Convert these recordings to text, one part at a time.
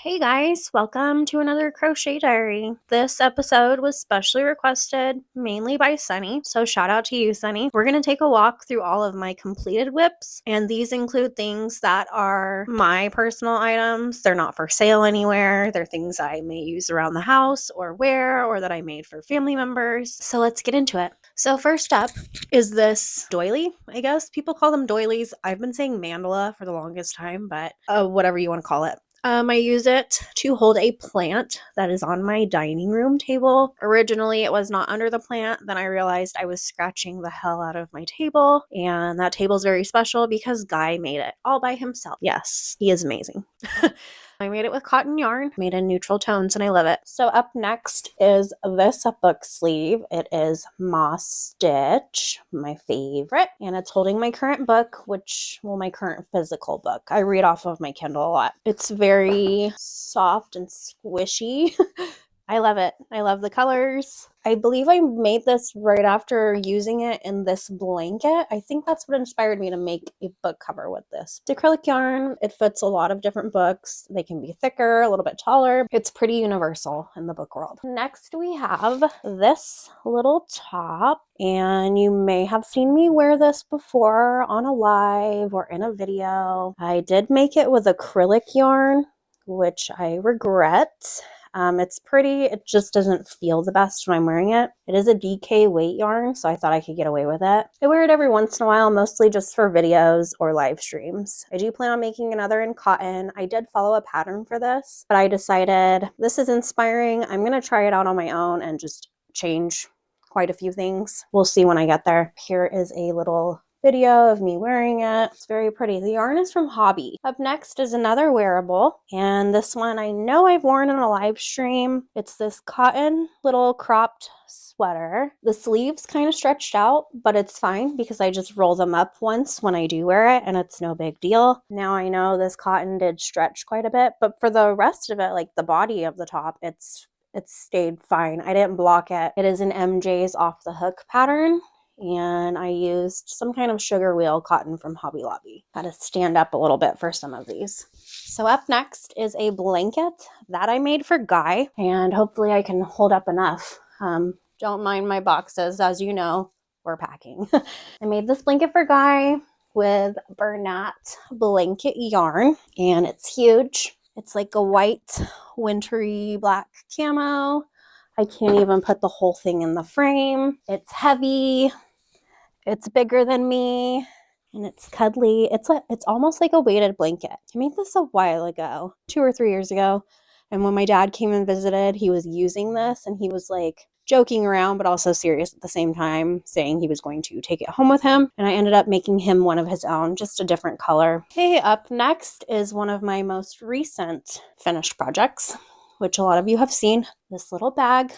Hey guys, welcome to another crochet diary. This episode was specially requested mainly by Sunny, so shout out to you, Sunny. We're going to take a walk through all of my completed whips, and these include things that are my personal items. They're not for sale anywhere. They're things I may use around the house or wear, or that I made for family members. So let's get into it. So first up is this doily. I guess people call them doilies. I've been saying mandala for the longest time, but whatever you want to call it. I use it to hold a plant that is on my dining room table. Originally, it was not under the plant. Then I realized I was scratching the hell out of my table, and that table is very special because Guy made it all by himself. Yes, he is amazing. I made it with cotton yarn, made in neutral tones, and I love it. So up next is this book sleeve. It is Moss Stitch, my favorite, and it's holding my current book, my current physical book. I read off of my Kindle a lot. It's very soft and squishy. I love it. I love the colors. I believe I made this right after using it in this blanket. I think that's what inspired me to make a book cover with this. It's acrylic yarn. It fits a lot of different books. They can be thicker, a little bit taller. It's pretty universal in the book world. Next, we have this little top, and you may have seen me wear this before on a live or in a video. I did make it with acrylic yarn, which I regret. It's pretty, it just doesn't feel the best when I'm wearing it. It is a DK weight yarn, so I thought I could get away with it. I wear it every once in a while, mostly just for videos or live streams. I do plan on making another in cotton. I did follow a pattern for this, but I decided this is inspiring. I'm going to try it out on my own and just change quite a few things. We'll see when I get there. Here is a little video of me wearing it. It's very pretty. The yarn is from Hobby. Up next is another wearable, and this one I know I've worn in a live stream. It's this cotton little cropped sweater. The sleeves kind of stretched out, but it's fine because I just roll them up once when I do wear it, and it's no big deal. Now I know this cotton did stretch quite a bit, but for the rest of it, like the body of the top, it stayed fine. I didn't block it. It is an MJ's off the hook pattern, and I used some kind of sugar wheel cotton from Hobby Lobby. Got to stand up a little bit for some of these. So up next is a blanket that I made for Guy, and hopefully I can hold up enough. Don't mind my boxes, as you know, we're packing. I made this blanket for Guy with Bernat blanket yarn, and it's huge. It's like a white, wintry black camo. I can't even put the whole thing in the frame. It's heavy. It's bigger than me, and it's cuddly. It's almost like a weighted blanket. I made this a while ago, 2 or 3 years ago, and when my dad came and visited, he was using this, and he was like joking around but also serious at the same time, saying he was going to take it home with him, and I ended up making him one of his own, just a different color. Okay, up next is one of my most recent finished projects, which a lot of you have seen. This little bag.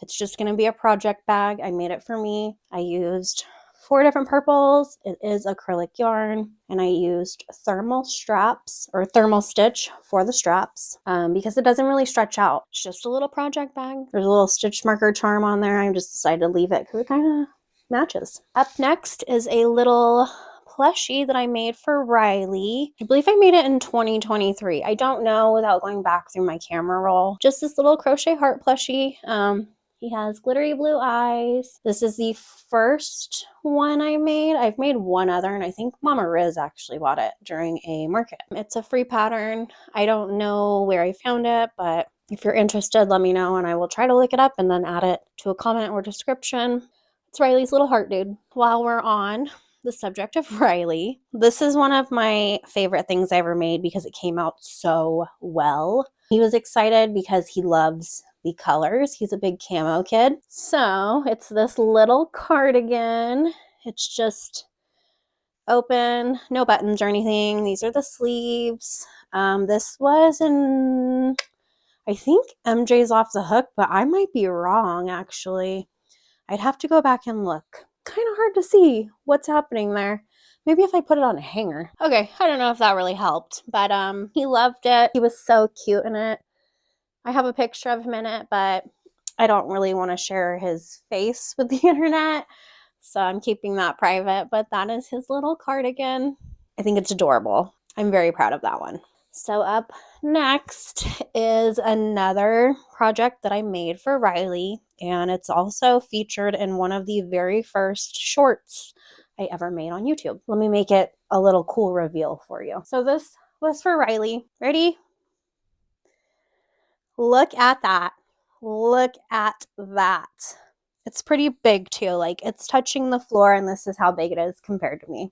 It's just going to be a project bag. I made it for me. I used 4 different purples. It is acrylic yarn, and I used thermal straps or thermal stitch for the straps because it doesn't really stretch out. It's just a little project bag. There's a little stitch marker charm on there. I just decided to leave it because it kind of matches. Up next is a little plushie that I made for Riley. I believe I made it in 2023. I don't know without going back through my camera roll. Just this little crochet heart plushie. He has glittery blue eyes. This is the first one I made. I've made one other, and I think Mama Riz actually bought it during a market. It's a free pattern. I don't know where I found it, but if you're interested, let me know, and I will try to look it up and then add it to a comment or description. It's Riley's little heart dude. While we're on the subject of Riley, this is one of my favorite things I ever made because it came out so well. He was excited because he loves the colors. He's a big camo kid. So it's this little cardigan. It's just open, no buttons or anything. These are the sleeves. This was in, I think, MJ's Off the Hook, but I might be wrong actually. I'd have to go back and look. Kind of hard to see what's happening there. Maybe if I put it on a hanger. Okay, I don't know if that really helped, but he loved it. He was so cute in it. I have a picture of him in it, but I don't really want to share his face with the internet, so I'm keeping that private, but that is his little cardigan. I think it's adorable. I'm very proud of that one. So up next is another project that I made for Riley, and it's also featured in one of the very first shorts I ever made on YouTube. Let me make it a little cool reveal for you. So this was for Riley. Ready? Look at that. Look at that. It's pretty big too. Like, it's touching the floor, and this is how big it is compared to me.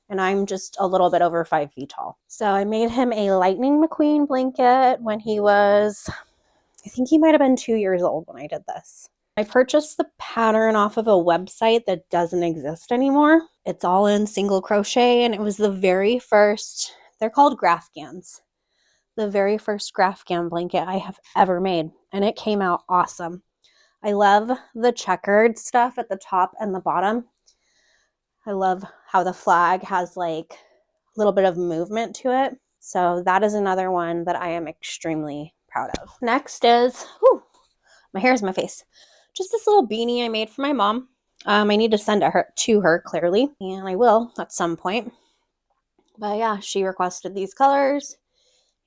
And I'm just a little bit over 5 feet tall. So I made him a Lightning McQueen blanket when he was, I think he might have been 2 years old when I did this. I purchased the pattern off of a website that doesn't exist anymore. It's all in single crochet, and it was the very first, they're called Grafgans. The very first Grafgan blanket I have ever made, and it came out awesome. I love the checkered stuff at the top and the bottom. I love how the flag has like a little bit of movement to it. So that is another one that I am extremely proud of. Next is, whew, my hair's in my face. Just this little beanie I made for my mom. I need to send it to her clearly, and I will at some point. But yeah, she requested these colors,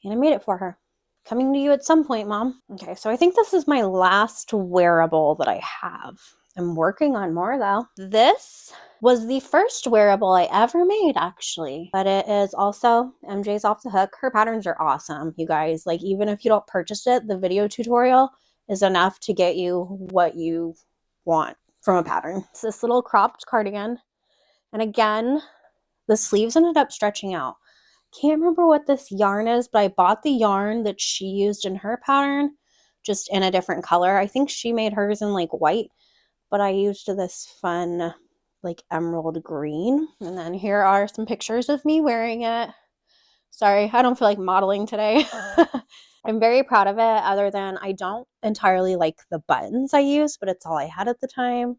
and I made it for her. Coming to you at some point, Mom. Okay, so I think this is my last wearable that I have. I'm working on more though. This was the first wearable I ever made, actually. But it is also MJ's Off the Hook. Her patterns are awesome, you guys. Like, even if you don't purchase it, the video tutorial is enough to get you what you want from a pattern. It's this little cropped cardigan. And again, the sleeves ended up stretching out. Can't remember what this yarn is, but I bought the yarn that she used in her pattern, just in a different color. I think she made hers in like white, but I used this fun like emerald green. And then here are some pictures of me wearing it. Sorry, I don't feel like modeling today. I'm very proud of it, other than I don't entirely like the buttons I used, but it's all I had at the time.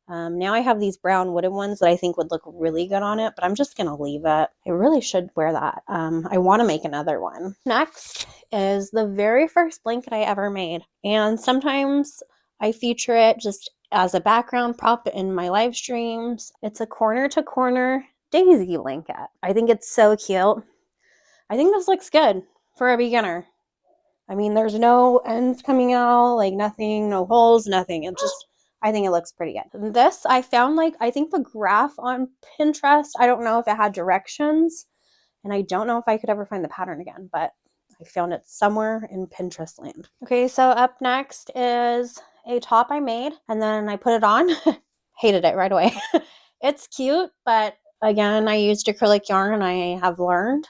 Now I have these brown wooden ones that I think would look really good on it, but I'm just going to leave it. I really should wear that. I want to make another one. Next is the very first blanket I ever made. And sometimes I feature it just as a background prop in my live streams. It's a corner to corner daisy blanket. I think it's so cute. I think this looks good for a beginner. I mean, there's no ends coming out, like nothing, no holes, nothing. It just, I think it looks pretty good. This, I found like, I think the graph on Pinterest, I don't know if it had directions, and I don't know if I could ever find the pattern again, but I found it somewhere in Pinterest land. Okay, so up next is a top I made, and then I put it on. Hated it right away. It's cute, but again, I used acrylic yarn. I have learned,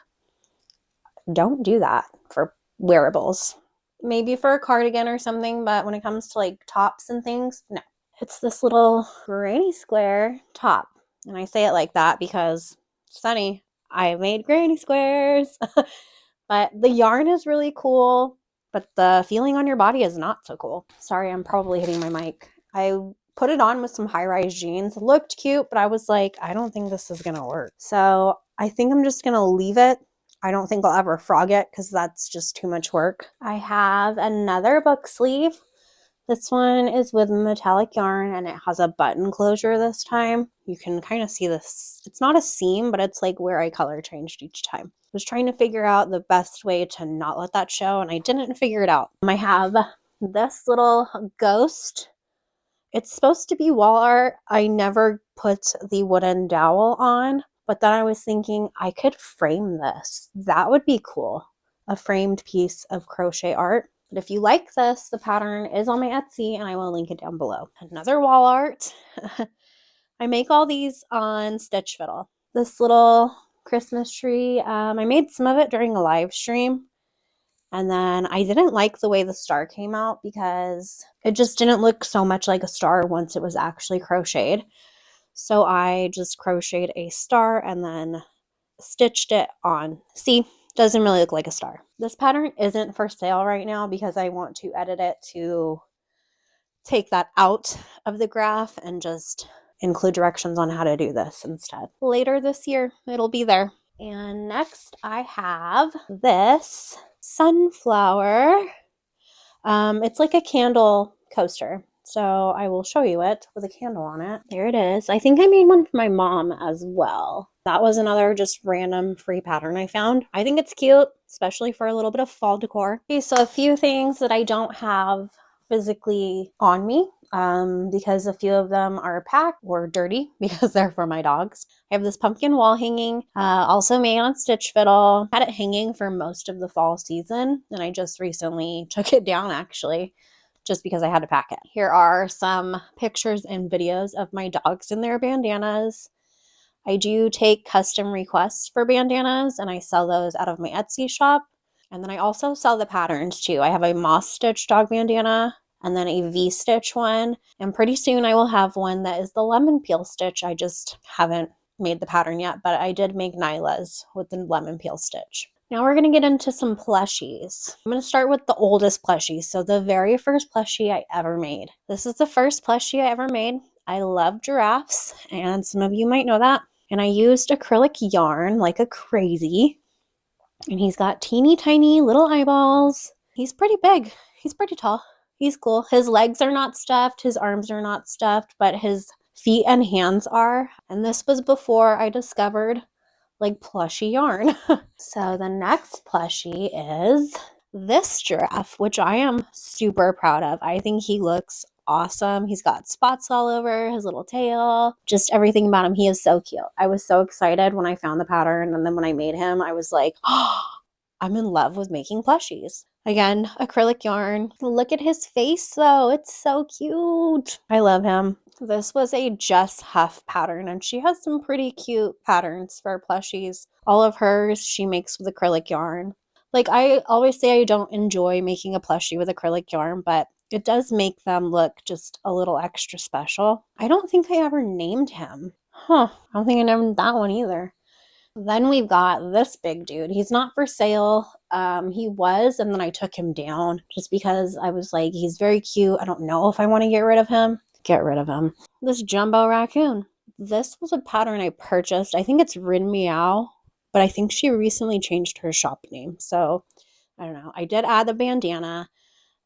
don't do that for wearables. Maybe for a cardigan or something, but when it comes to like tops and things, no. It's this little granny square top. And I say it like that because, Sunny, I made granny squares. But the yarn is really cool, but the feeling on your body is not so cool. Sorry, I'm probably hitting my mic. I put it on with some high-rise jeans. It looked cute, but I was like, I don't think this is going to work. So I think I'm just going to leave it. I don't think I'll ever frog it because that's just too much work. I have another book sleeve. This one is with metallic yarn, and it has a button closure this time. You can kind of see this. It's not a seam, but it's like where I color changed each time. I was trying to figure out the best way to not let that show, and I didn't figure it out. I have this little ghost. It's supposed to be wall art. I never put the wooden dowel on, but then I was thinking I could frame this. That would be cool. A framed piece of crochet art. But if you like this, the pattern is on my Etsy, and I will link it down below. Another wall art. I make all these on Stitch Fiddle. This little Christmas tree, I made some of it during a live stream. And then I didn't like the way the star came out because it just didn't look so much like a star once it was actually crocheted. So I just crocheted a star and then stitched it on. See? Doesn't really look like a star. This pattern isn't for sale right now because I want to edit it to take that out of the graph and just include directions on how to do this instead. Later this year, it'll be there. And next I have this sunflower. It's like a candle coaster. So I will show you it with a candle on it. There it is. I think I made one for my mom as well. That was another just random free pattern I found. I think it's cute. especially for a little bit of fall decor. Okay, so a few things that I don't have physically on me because a few of them are packed or dirty because they're for my dogs. I have this pumpkin wall hanging, also made on Stitch Fiddle. Had it hanging for most of the fall season, and I just recently took it down actually, just because I had to pack it. Here are some pictures and videos of my dogs in their bandanas. I do take custom requests for bandanas, and I sell those out of my Etsy shop. And then I also sell the patterns too. I have a moss stitch dog bandana and then a V-stitch one. And pretty soon I will have one that is the lemon peel stitch. I just haven't made the pattern yet, but I did make Nyla's with the lemon peel stitch. Now we're going to get into some plushies. I'm going to start with the oldest plushie. So the very first plushie I ever made. This is the first plushie I ever made. I love giraffes, and some of you might know that. And I used acrylic yarn like a crazy. And he's got teeny tiny little eyeballs. He's pretty big. He's pretty tall. He's cool. His legs are not stuffed. His arms are not stuffed, but his feet and hands are. And this was before I discovered like plushy yarn. So the next plushie is this giraffe, which I am super proud of. I think he looks awesome. He's got spots all over his little tail, just everything about him. He is so cute. I was so excited when I found the pattern, and then when I made him, I was like, oh, I'm in love with making plushies. Again, acrylic yarn. Look at his face though. It's so cute. I love him. This was a Jess Huff pattern, and she has some pretty cute patterns for plushies. All of hers she makes with acrylic yarn. Like, I always say I don't enjoy making a plushie with acrylic yarn, but it does make them look just a little extra special. I don't think I ever named him. I don't think I named that one either. Then we've got this big dude. He's not for sale. He was, and then I took him down just because I was like, he's very cute. I don't know if I want to get rid of him. Get rid of him. This jumbo raccoon. This was a pattern I purchased. I think it's Rin Meow, but I think she recently changed her shop name. So I don't know. I did add the bandana.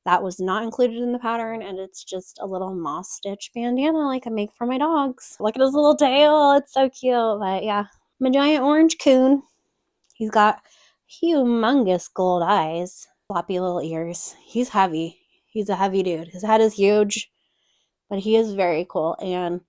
That was not included in the pattern, and it's just a little moss stitch bandana like I make for my dogs. Look at his little tail. It's so cute. But yeah, my giant orange coon. He's got humongous gold eyes, floppy little ears. He's heavy. He's a heavy dude. His head is huge, but he is very cool, and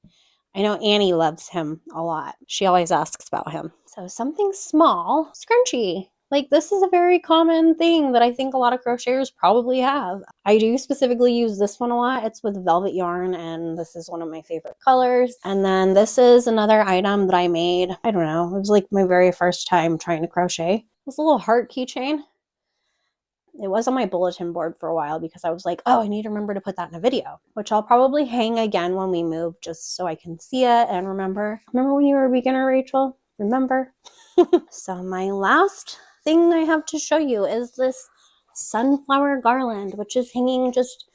I know Annie loves him a lot. She always asks about him. So something small, scrunchie. Like, this is a very common thing that I think a lot of crocheters probably have. I do specifically use this one a lot. It's with velvet yarn, and this is one of my favorite colors. And then this is another item that I made. I don't know. It was like my very first time trying to crochet. This little heart keychain. It was on my bulletin board for a while because I was like, oh, I need to remember to put that in a video, which I'll probably hang again when we move just so I can see it and remember. Remember when you were a beginner, Rachel? Remember? So my last thing I have to show you is this sunflower garland, which is hanging just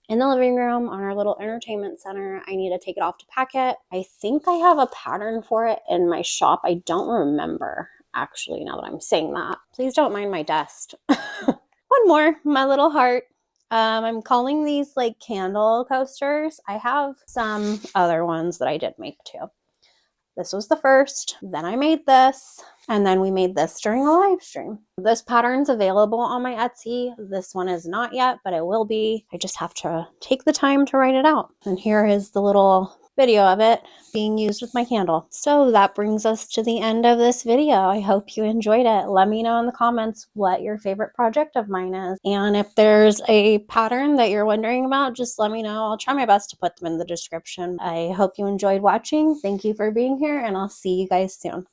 in the living room on our little entertainment center. I need to take it off to pack it. I think I have a pattern for it in my shop. I don't remember, actually, now that I'm saying that. Please don't mind my dust. One more, my little heart. I'm calling these like candle coasters. I have some other ones that I did make too. This was the first, then I made this, and then we made this during a live stream. This pattern's available on my Etsy. This one is not yet, but it will be. I just have to take the time to write it out. And here is the little video of it being used with my candle. So that brings us to the end of this video. I hope you enjoyed it. Let me know in the comments what your favorite project of mine is. And if there's a pattern that you're wondering about, just let me know. I'll try my best to put them in the description. I hope you enjoyed watching. Thank you for being here, and I'll see you guys soon.